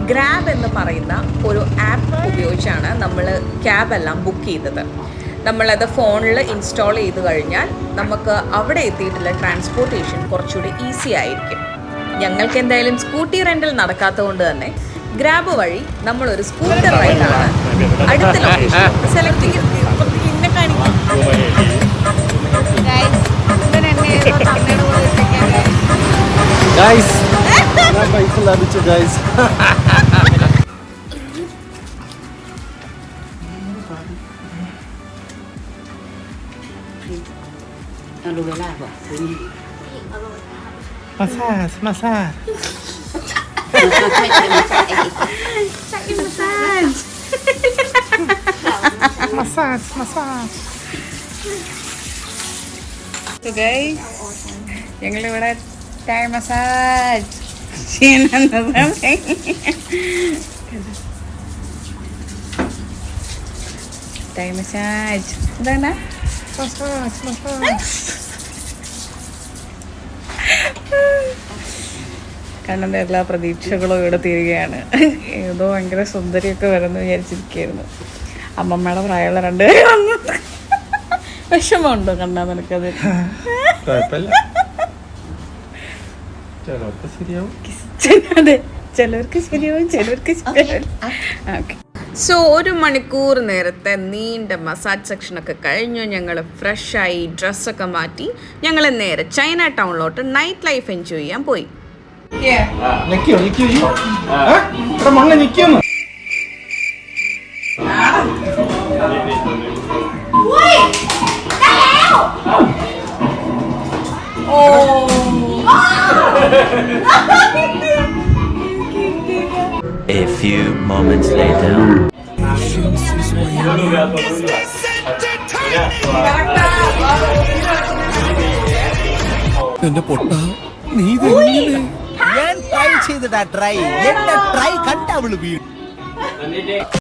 Grab എന്ന് പറയുന്ന ഒരു ആപ്പ് ഉപയോഗിച്ചാണ് നമ്മൾ ക്യാബെല്ലാം ബുക്ക് ചെയ്തത്. നമ്മളത് ഫോണിൽ ഇൻസ്റ്റാൾ ചെയ്ത് കഴിഞ്ഞാൽ നമുക്ക് അവിടെ എത്തിയിട്ടുള്ള ട്രാൻസ്പോർട്ടേഷൻ കുറച്ചുകൂടി ഈസി ആയിരിക്കും. ഞങ്ങൾക്ക് എന്തായാലും സ്കൂട്ടി റെൻ്റൽ നടക്കാത്തതുകൊണ്ട് തന്നെ ഗ്രാബ് വഴി നമ്മളൊരു സ്കൂട്ടർ റൈഡാണ് അടുത്ത ലൊക്കേഷൻ സെലക്ട് ചെയ്തത്. Massage. So guys, ഞങ്ങളിവിടെ ടൈം മസാജ് ചെയ്യുന്നതാണ്. ടൈം മസാജ് എന്താണ്? കണ്ണൻ്റെ എല്ലാ പ്രതീക്ഷകളും ഇവിടെ തീരുകയാണ്. ഏതോ ഭയങ്കര സുന്ദരിയൊക്കെ വരുമെന്ന് വിചാരിച്ചിരിക്കുകയായിരുന്നു. അമ്മമ്മയുടെ പ്രായമുള്ള രണ്ടുപേരും വന്നു. വിഷമമുണ്ടോ കണ്ണാ നിനക്കത്? അതെ, ചിലവർക്ക് ശരിയാവും, ചിലവർക്ക് ശരിയാവും. ഓക്കെ. സോ 1 മണിക്കൂർ നേരത്തെ നീണ്ട മസാജ് സെക്ഷനൊക്കെ കഴിഞ്ഞു. ഞങ്ങൾ ഫ്രഷായി ഡ്രസ്സൊക്കെ മാറ്റി ഞങ്ങൾ നേരെ ചൈന ടൗണിലോട്ട് നൈറ്റ് ലൈഫ് എൻജോയ് ചെയ്യാൻ പോയി. A few moments later. എന്റെ പൊട്ട നീ ഞാൻ ട്രൈ ചെയ്തിട്ടാ ട്രൈ എന്റെ ട്രൈ കണ്ട അവള് വീട്.